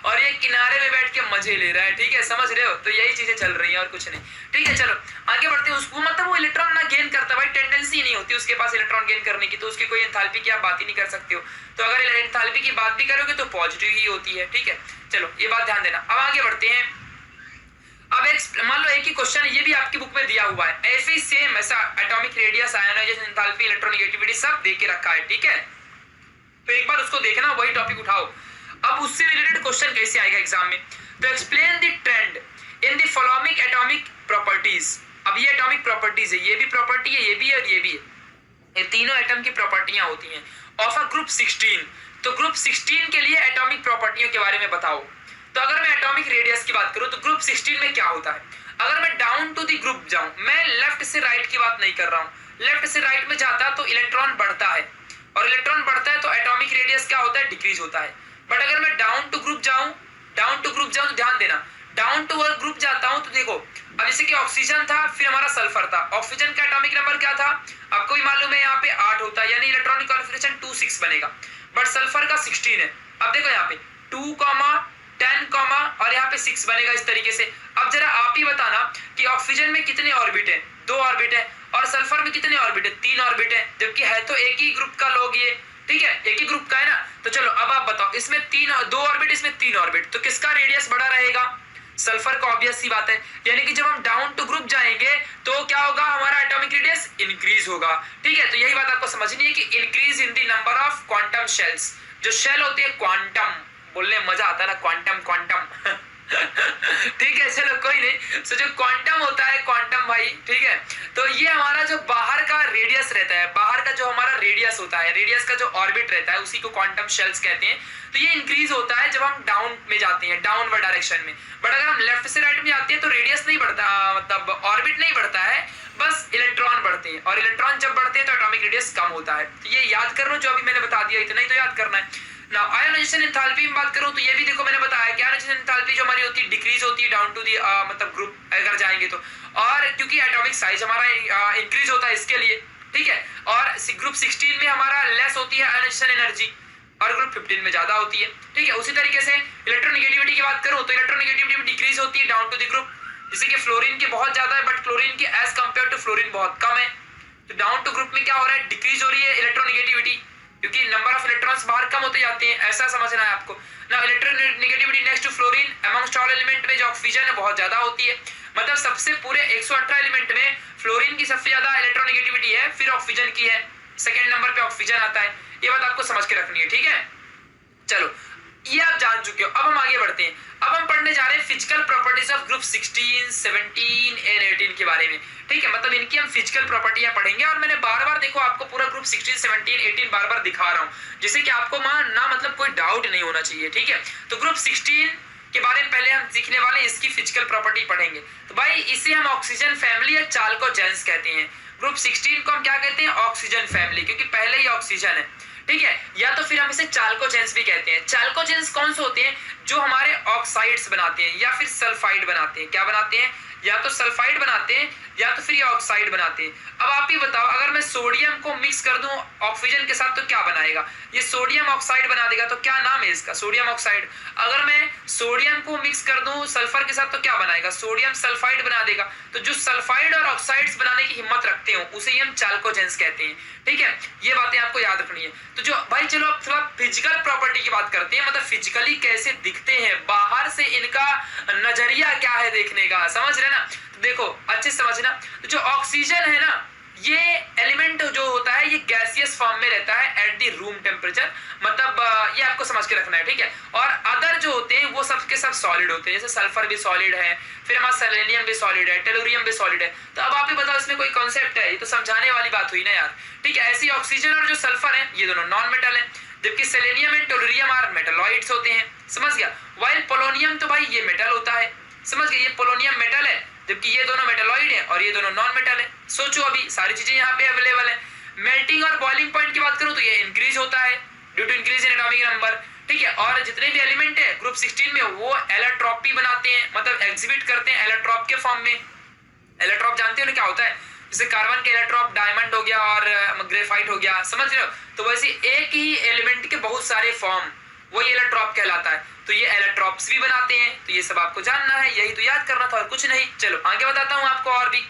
और ये किनारे में बैठ के मजे ले रहा है, ठीक है, समझ रहे हो? तो यही चीजें चल रही हैं और कुछ नहीं, ठीक है। चलो आगे बढ़ते हैं। उसको मतलब वो इलेक्ट्रॉन ना गेन करता भाई, टेंडेंसी नहीं होती उसके पास इलेक्ट्रॉन गेन करने की, तो उसकी कोई एंथैल्पी की आप बात ही नहीं कर सकते हो। तो अगर एंथैल्पी की बात भी करोगे तो पॉजिटिव ही होती है, ठीक है। चलो ये बात ध्यान देना। अब आगे बढ़ते हैं। अब एक मान लो एक ही क्वेश्चन ये भी आपकी बुक में दिया हुआ है, ऐसे ही सेम ऐसा atomic radius, ionisation, enthalpy, electronegativity सब दे के रखा है, ठीक है। तो एक बार उसको देखना, वही टॉपिक उठाओ। अब उससे रिलेटेड क्वेश्चन कैसे आएगा एग्जाम में? तो explain the trend in the following atomic properties. अब ये एटॉमिक प्रॉपर्टीज है, ये भी प्रॉपर्टी है, ये भी है और ये भी है, ये तीनों एटम की प्रॉपर्टियां होती हैं ऑफ अ ग्रुप 16। तो ग्रुप 16 के लिए एटॉमिक प्रॉपर्टियों के बारे में बताओ। तो अगर मैं एटॉमिक रेडियस की बात करूं तो ग्रुप 16 में क्या होता है? अगर मैं डाउन टू द ग्रुप जाऊं, मैं लेफ्ट से राइट की बात नहीं कर रहा हूं, लेफ्ट से राइट में जाता तो इलेक्ट्रॉन बढ़ता है, और इलेक्ट्रॉन बढ़ता है तो एटॉमिक रेडियस क्या होता है? डिक्रीज होता है। बट अगर मैं डाउन टू ग्रुप जाऊं तो ध्यान देना, डाउन टू ग्रुप जाता हूं तो देखो, अब जैसे कि ऑक्सीजन था, फिर हमारा सल्फर था, ऑक्सीजन का एटॉमिक नंबर क्या था आपको भी मालूम है, यहाँ पे 8 होता है, यानी इलेक्ट्रॉनिक कॉन्फिगरेशन 2 6 बनेगा। बट सल्फर का 16 है। अब देखो यहाँ पे 2, 10, और यहाँ पे 6 बनेगा इस तरीके से। अब जरा आप ही बताना कि ऑक्सीजन में कितने ऑर्बिट है? 2 ऑर्बिट है। और सल्फर में कितने ऑर्बिट है? 3 ऑर्बिट है, जबकि है तो एक ही ग्रुप का लोग ये, ठीक है, एक ही ग्रुप का है ना। तो चलो अब आप बताओ, इसमें 2 ऑर्बिट, इसमें 3 ऑर्बिट, तो किसका रेडियस बड़ा रहेगा? सल्फर का, ऑब्वियस सी बात है। यानी कि जब हम डाउन टू ग्रुप जाएंगे तो क्या होगा? हमारा एटॉमिक रेडियस इंक्रीज होगा, ठीक है। तो यही बात आपको समझनी है कि increase in the number of quantum shells. जो शेल होती है, क्वांटम बोलने मजा आता है ना, क्वांटम ठीक है, चलो कोई नहीं। सो जो क्वांटम होता है, क्वांटम भाई, ठीक है, तो ये हमारा जो बाहर का रेडियस रहता है, बाहर का जो हमारा रेडियस होता है, रेडियस का जो ऑर्बिट रहता है, उसी को क्वांटम शेल्स कहते हैं। तो ये इंक्रीज होता है जब हम डाउन में जाते हैं, डाउनवर्ड डायरेक्शन में। बट अगर हम लेफ्ट से राइट में जाते हैं तो रेडियस नहीं बढ़ता, मतलब ऑर्बिट नहीं बढ़ता है, बस इलेक्ट्रॉन बढ़ते हैं, और इलेक्ट्रॉन जब बढ़ते हैं तो एटॉमिक रेडियस कम होता है। तो ये याद कर लो, जो अभी मैंने बता दिया, इतना ही तो याद करना है ना। आयोनाइजेशन एंथैल्पी में बात करूं तो ये भी देखो मैंने बताया कि आयोनाइजेशन एंथैल्पी जो हमारी होती है डिक्रीज होती है डाउन टू दी मतलब ग्रुप अगर जाएंगे तो, और क्योंकि एटॉमिक साइज हमारा इंक्रीज होता है इसके लिए, ठीक है। और ग्रुप 16 में हमारा लेस होती है आयोनाइजेशन एनर्जी, और ग्रुप 15 में ज्यादा होती है, ठीक है। उसी तरीके से इलेक्ट्रोनेगेटिविटी की बात करूं तो इलेक्ट्रोनेगेटिविटी डिक्रीज होती है डाउन टू द ग्रुप, जैसे कि फ्लोरीन की बहुत ज्यादा है, बट क्लोरीन की एज कंपेयर टू फ्लोरीन बहुत कम है। तो डाउन टू ग्रुप में क्या हो रहा है? डिक्रीज हो रही है इलेक्ट्रोनेगेटिविटी, क्योंकि नंबर ऑफ इलेक्ट्रॉन्स बाहर कम होते जाते हैं, ऐसा समझना है आपको ना। Electronegativity next to fluorine amongst all element में जो ऑक्सीजन है बहुत ज्यादा होती है, मतलब सबसे पूरे 118 एलिमेंट में फ्लोरीन की सबसे ज्यादा इलेक्ट्रोनेगेटिविटी है, फिर ऑक्सीजन की है, सेकंड नंबर पे ऑक्सीजन आता है। ये बात आपको समझ के रखनी है, ठीक है। चलो ये आप जान चुके हो। अब हम आगे बढ़ते हैं। अब हम पढ़ने जा रहे हैं physical properties of group 16, 17 and 18 के बारे में, ठीक है। मतलब इनकी हम फिजिकल प्रॉपर्टियां पढ़ेंगे, और मैंने बार बार देखो आपको पूरा ग्रुप 16, 17, 18 बार बार दिखा रहा हूं, जिससे कि आपको ना मतलब कोई डाउट नहीं होना चाहिए, ठीक है। तो ग्रुप 16 के बारे में पहले हम सीखने वाले, इसकी फिजिकल प्रॉपर्टी पढ़ेंगे। तो भाई इसे हम ऑक्सीजन फैमिली या चाल्कोजेंस कहते हैं। ग्रुप 16 को हम क्या कहते हैं? ऑक्सीजन फैमिली, क्योंकि पहले ही ऑक्सीजन है, ठीक है। या तो फिर हम इसे चाल्कोजेंस भी कहते हैं। चाल्कोजेंस कौन से होते हैं? जो हमारे ऑक्साइड्स बनाते हैं या फिर सल्फाइड बनाते हैं। क्या बनाते हैं? या तो सल्फाइड बनाते हैं या तो फिर ऑक्साइड बनाते हैं। अब आप ही बताओ, अगर मैं सोडियम को मिक्स कर दूं ऑक्सीजन के साथ तो क्या बनाएगा? ये सोडियम ऑक्साइड बना देगा। तो क्या नाम है इसका? Sodium oxide. अगर मैं सोडियम को मिक्स कर दूं सल्फर के साथ तो क्या बनाएगा? सोडियम सल्फाइड बना देगा। तो जो सल्फाइड और ऑक्साइड्स बनाने की हिम्मत रखते हो उसे ही हम चाल्कोजेंस कहते हैं, ठीक है। ये बातें आपको याद रखनी है। तो जो भाई चलो अब थोड़ा फिजिकल प्रॉपर्टी की बात करते हैं, मतलब फिजिकली कैसे दिखते हैं, बाहर से इनका नजरिया क्या है देखने का, समझ रहे ना। तो देखो अच्छे से समझना, तो जो ऑक्सीजन है ना, ये एलिमेंट जो होता है ये गैसियस फॉर्म में रहता है एट द रूम टेम्परेचर, मतलब ये आपको समझ के रखना है, ठीक है। और अदर जो होते हैं वो सब के सब सॉलिड होते हैं, जैसे सल्फर भी सॉलिड है, फिर हमारा सेलेनियम भी सॉलिड है, टेलुरियम भी सॉलिड है। तो अब आप ही बताओ इसमें कोई कॉन्सेप्ट है? ये तो समझाने वाली बात हुई ना यार, ठीक है। ऐसी ऑक्सीजन और जो सल्फर है ये दोनों नॉन मेटल है, जबकि selenium and tellurium are metalloids होते हैं, समझ गया। वाइल पोलोनियम तो भाई ये मेटल होता है, समझ गए, ये पोलोनियम मेटल है, जबकि ये दोनों मेटलॉइड है और ये दोनों नॉन मेटल है। सोचो अभी सारी चीजें यहाँ पे अवेलेबल है। मेल्टिंग और बॉइलिंग पॉइंट की बात करूं तो ये इंक्रीज होता है due to increase in atomic number, ठीक है। और जितने भी एलिमेंट है ग्रुप 16 में वो एलोट्रॉपी बनाते हैं, मतलब एग्जिबिट करते हैं एलोट्रॉप के फॉर्म में। एलोट्रॉप जानते हो ना क्या होता है? जैसे कार्बन के एलोट्रॉप डायमंड हो गया और ग्रेफाइट हो गया, समझ रहे हो। तो वैसे एक ही एलिमेंट के बहुत सारे फॉर्म वो एलोट्रॉप कहलाता है। तो ये एलोट्रॉप्स भी बनाते हैं, तो ये सब आपको जानना है, यही तो याद करना था और कुछ नहीं। चलो आगे बताता हूँ आपको और भी।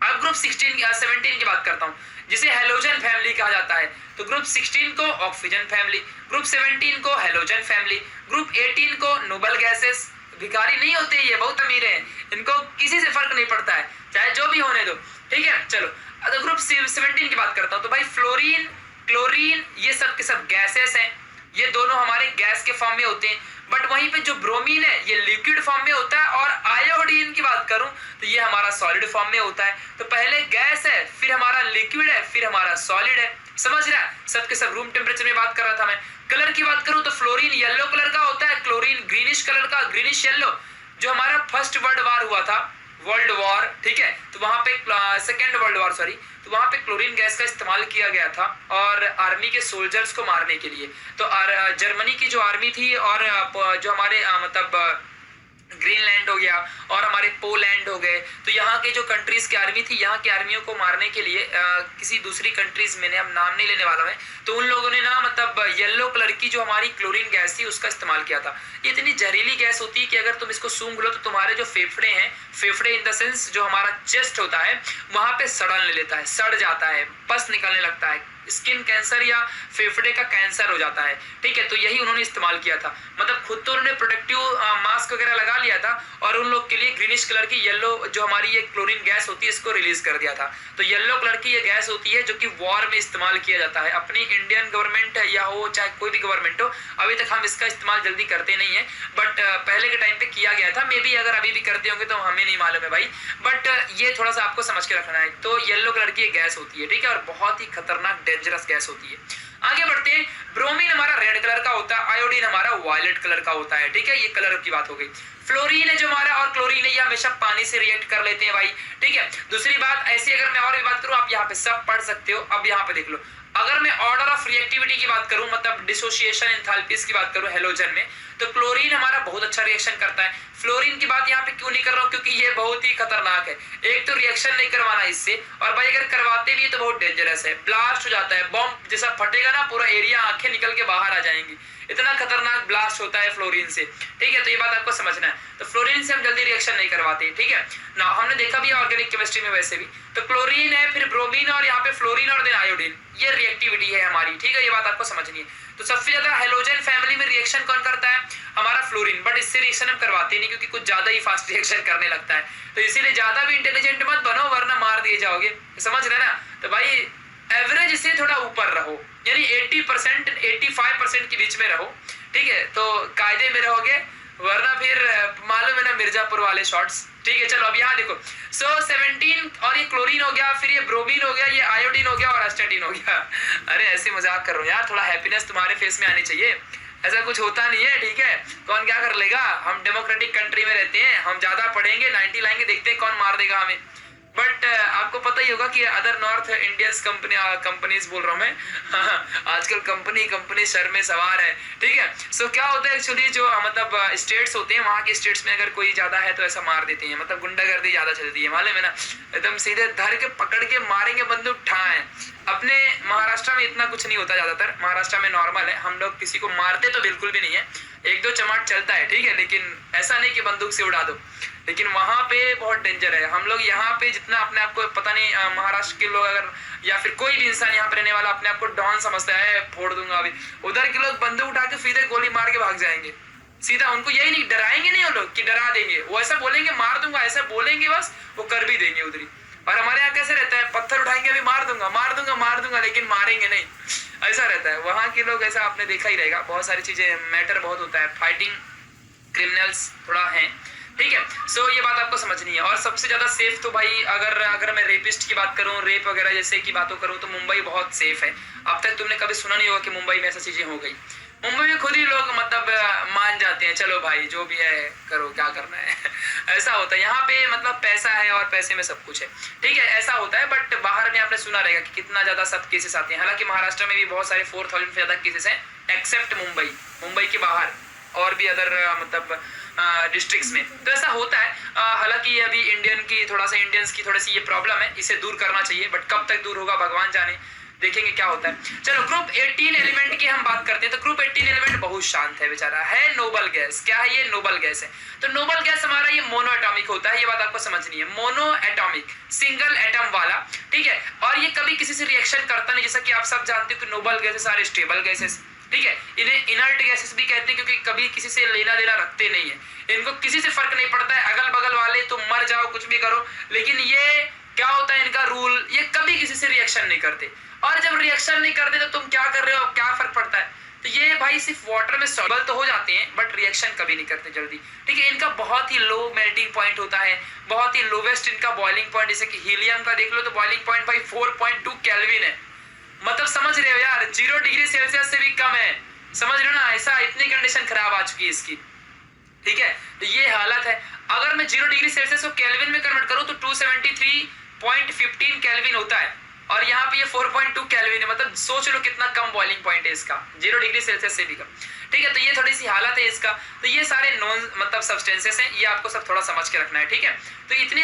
अब ग्रुप 17 की बात करता हूँ, जिसे हेलोजन फैमिली कहा जाता है। तो ग्रुप 16 को ऑक्सीजन फैमिली, ग्रुप 17 को हेलोजन फैमिली, ग्रुप 18 को नोबल गैसेस। भिखारी नहीं होते ये, बहुत अमीर हैं, इनको किसी से फर्क नहीं पड़ता है, चाहे जो भी होने दो, ठीक है। चलो अगर ग्रुप 17 की बात करता हूँ, तो भाई फ्लोरीन, क्लोरीन, ये सब के सब गैसेस हैं, ये दोनों हमारे गैस के फॉर्म में होते हैं। बट वहीं पे जो ब्रोमीन है ये लिक्विड फॉर्म में होता है, और आयोडीन की बात करूं तो ये हमारा सॉलिड फॉर्म में होता है। तो पहले गैस है, फिर हमारा लिक्विड है, फिर हमारा सॉलिड है, समझ रहा है। सबके सब रूम टेम्परेचर में बात कर रहा था मैं। कलर की बात करूं तो फ्लोरीन येलो कलर का होता है, क्लोरीन ग्रीनिश कलर का, ग्रीनिश येलो। जो हमारा फर्स्ट वर्ल्ड वॉर हुआ था, वर्ल्ड वॉर, ठीक है, तो वहां पे सेकेंड वर्ल्ड वॉर सॉरी, तो वहां पे क्लोरीन गैस का इस्तेमाल किया गया था और आर्मी के सोल्जर्स को मारने के लिए। तो जर्मनी की जो आर्मी थी और जो हमारे मतलब ग्रीनलैंड हो गया और हमारे पोलैंड हो गए, तो यहाँ के जो कंट्रीज की आर्मी थी, यहाँ की आर्मियों को मारने के लिए किसी दूसरी कंट्रीज, मैंने अब नाम नहीं लेने वाला मैं, तो उन लोगों ने ना मतलब येलो कलर की जो हमारी क्लोरीन गैस थी उसका इस्तेमाल किया था। ये इतनी जहरीली गैस होती है कि अगर तुम इसको सूंघ लो तो तुम्हारे जो फेफड़े हैं, फेफड़े इन द सेंस जो हमारा चेस्ट होता है, वहां पे सड़न ले लेता है, सड़ जाता है, पस निकलने लगता है, स्किन कैंसर या फेफड़े का कैंसर हो जाता है, ठीक है। तो यही उन्होंने इस्तेमाल किया था, मतलब खुद तो उन्होंने प्रोटेक्टिव मास्क वगैरह लगा लिया था और उन लोग के लिए ग्रीनिश कलर की येलो जो हमारी ये क्लोरीन गैस होती है इसको रिलीज कर दिया था। तो येलो कलर की ये गैस होती है जो कि वॉर में इस्तेमाल किया जाता है। अपनी इंडियन गवर्नमेंट या हो चाहे कोई भी गवर्नमेंट हो, अभी तक हम इसका इस्तेमाल जल्दी करते नहीं है, बट पहले के टाइम पे किया गया था। मे बी अगर अभी भी करते होंगे तो हमें नहीं मालूम है भाई, बट ये थोड़ा सा आपको समझ के रखना है। तो येलो कलर की गैस होती है, ठीक है, और बहुत ही खतरनाक डेंजरस गैस होती है। आगे बढ़ते हैं। ब्रोमीन हमारा रेड कलर का होता है, आयोडीन हमारा वायलेट कलर का होता है, ठीक है, ये कलर की बात हो गई। फ्लोरीन है जो हमारा, और क्लोरीन है, ये हमेशा पानी से रिएक्ट कर लेते हैं भाई, ठीक है। दूसरी बात, ऐसी अगर मैं और भी बात करूं, आप यहाँ पे सब पढ़ सकते हो। अब यहाँ पे देख लो, अगर मैं ऑर्डर ऑफ रिएक्टिविटी की बात करूं, मतलब डिसोसिएशन एंथैल्पीज की बात करूं हेलोजन में, तो क्लोरीन हमारा बहुत अच्छा रिएक्शन करता है। फ्लोरीन की बात यहाँ पे क्यों नहीं कर रहा हूं, क्योंकि ये बहुत ही खतरनाक है। एक तो रिएक्शन नहीं करवाना इससे, और भाई अगर करवाते भी तो बहुत डेंजरस है, ब्लास्ट हो जाता है, बॉम्ब जैसा फटेगा ना, पूरा एरिया, आंखें निकल के बाहर आ जाएंगी, इतना खतरनाक ब्लास्ट होता है फ्लोरीन से, ठीक है। तो ये बात आपको समझना है। तो फ्लोरीन से हम जल्दी रिएक्शन नहीं करवाते, ठीक है ना, हमने देखा भी ऑर्गेनिक केमिस्ट्री में वैसे भी। तो क्लोरीन है, फिर ब्रोमीन, और यहाँ पे फ्लोरीन और देन आयोडीन, ये रिएक्टिविटी है हमारी, ठीक है, ये बात आपको समझनी है। तो सबसे ज्यादा हेलोजन फैमिली में रिएक्शन कौन करता है, हमारा फ्लोरीन, बट इससे रिएक्शन हम करवाते नहीं क्योंकि कुछ ज्यादा ही फास्ट रिएक्शन करने लगता है। तो इसीलिए ज्यादा भी इंटेलिजेंट मत बनो वरना मार दिए जाओगे, समझ रहे ना। तो भाई एवरेज से थोड़ा ऊपर रहो, यानी 80% 85% के बीच में रहो, ठीक है, तो कायदे में रहोगे, वरना फिर मालूम है ना मिर्जापुर वाले शॉट्स, ठीक है। चलो अब यहाँ देखो, 17 और ये क्लोरीन हो गया, फिर ये ब्रोमीन हो गया, ये आयोडीन हो गया और एस्टेटिन हो गया। अरे ऐसे मजाक कर रहा हूँ यार, थोड़ा हैप्पीनेस तुम्हारे फेस में आनी चाहिए, ऐसा कुछ होता नहीं है, ठीक है। कौन क्या कर लेगा, हम डेमोक्रेटिक कंट्री में रहते हैं, हम ज्यादा पढ़ेंगे 90 लाएंगे, देखते हैं कौन मार देगा हमें। बट आपको पता ही होगा कि अदर नॉर्थ इंडियंस कंपनीज बोल रहा हूँ मैं आजकल कंपनी सर में सवार है, ठीक है। सो क्या होता है एक्चुअली, जो मतलब स्टेट्स होते हैं, वहाँ के स्टेट्स में अगर कोई ज्यादा है तो ऐसा मार देते हैं, मतलब गुंडागर्दी ज्यादा चलती है, मालूम है ना, एकदम सीधे धर के पकड़ के मारेंगे, बंदूक ठाए। अपने महाराष्ट्र में इतना कुछ नहीं होता, ज्यादातर महाराष्ट्र में नॉर्मल है, हम लोग किसी को मारते तो बिल्कुल भी नहीं है, एक दो चमाट चलता है, ठीक है, लेकिन ऐसा नहीं कि बंदूक से उड़ा दो। लेकिन वहां पे बहुत डेंजर है। हम लोग यहाँ पे जितना अपने आप को पता नहीं, महाराष्ट्र के लोग अगर या फिर कोई भी इंसान यहाँ पे रहने वाला अपने आप को डॉन समझता है, फोड़ दूंगा अभी, उधर के लोग बंदूक उठा के सीधे गोली मार के भाग जाएंगे सीधा। उनको यही नहीं, डराएंगे नहीं वो लोग कि डरा देंगे, वो ऐसा बोलेंगे मार दूंगा, ऐसा बोलेंगे बस, वो कर भी देंगे उधरी। और हमारे यहाँ कैसे रहता है, पत्थर उठाएंगे अभी मार दूंगा मार दूंगा मार दूंगा, लेकिन मारेंगे नहीं, ऐसा रहता है। वहां के लोग ऐसा आपने देखा ही रहेगा, बहुत सारी चीजें मैटर बहुत होता है, फाइटिंग क्रिमिनल्स थोड़ा है, ठीक है। सो ये बात आपको समझनी है। और सबसे ज्यादा सेफ तो भाई अगर मैं रेपिस्ट की बात करूं, रेप वगैरह जैसे की बातों करूं, तो मुंबई बहुत सेफ है। अब तक तुमने कभी सुना नहीं होगा कि मुंबई में ऐसा चीजें हो गई। मुंबई में खुद ही लोग मतलब मान जाते हैं, चलो भाई जो भी है करो, क्या करना है ऐसा होता है यहाँ पे, मतलब पैसा है और पैसे में सब कुछ है, ठीक है, ऐसा होता है। बट बाहर में आपने सुना रहेगा कि कितना ज्यादा सब केसेस आते हैं। हालांकि महाराष्ट्र में भी बहुत सारे 4000 से ज्यादा केसेस हैं, एक्सेप्ट मुंबई के बाहर और भी अदर मतलब डिस्ट्रिक्ट्स में, तो ऐसा होता है। हालांकि अभी इंडियंस की थोड़ी सी ये प्रॉब्लम है, इसे दूर करना चाहिए, बट कब तक दूर होगा भगवान जाने। देखेंगे क्या होता है। चलो ग्रुप 18 एलिमेंट की हम बात करते हैं। तो ग्रुप 18 एलिमेंट बहुत शांत है बेचारा, है नोबल गैस। क्या है ये? नोबल गैस है। तो नोबल गैस हमारा ये मोनो एटॉमिक होता है, ये बात आपको समझनी है, मोनो एटॉमिक, सिंगल एटम वाला, ठीक है। और ये कभी किसी से रिएक्शन करता नहीं, जैसा कि आप सब जानते हो कि नोबल गैसेस सारे स्टेबल गैसेस, ठीक है। इन्हें इनर्ट गैसेस भी कहते हैं क्योंकि कभी किसी से लेना देना रखते नहीं है, इनको किसी से फर्क नहीं पड़ता है, अगल बगल वाले तुम मर जाओ कुछ भी करो, लेकिन ये क्या होता है इनका रूल, ये कभी किसी से रिएक्शन नहीं करते। और जब रिएक्शन नहीं करते तो तुम क्या कर रहे हो, क्या फर्क पड़ता है। तो ये भाई सिर्फ वाटर में सॉल्युबल तो हो जाते हैं बट रिएक्शन कभी नहीं करते जल्दी, ठीक है। इनका बहुत ही लो मेल्टिंग पॉइंट होता है, बहुत ही लोवेस्ट इनका बॉइलिंग पॉइंट, जैसे कि हीलियम का देख लो तो बॉइलिंग पॉइंट भाई 4.2 केल्विन है। मतलब समझ रहे हो यार, 0 डिग्री सेल्सियस से भी कम है, समझ रहे हो ना, ऐसा इतनी कंडीशन खराब आ चुकी है इसकी, ठीक है। तो ये हालत है। अगर मैं 0 डिग्री सेल्सियस को केल्विन में कन्वर्ट करूं तो 273.15 केल्विन होता है, और यहाँ पे ये 4.2 केल्विन है। मतलब सोच लो कितना कम बॉइलिंग पॉइंट है इसका, 0 डिग्री सेल्सियस से भी कम, ठीक है। तो ये थोड़ी सी हालत है इसका। तो ये सारे नॉन मतलब सब्सटेंसेस हैं, ये आपको सब थोड़ा समझ के रखना है, ठीक है। तो इतनी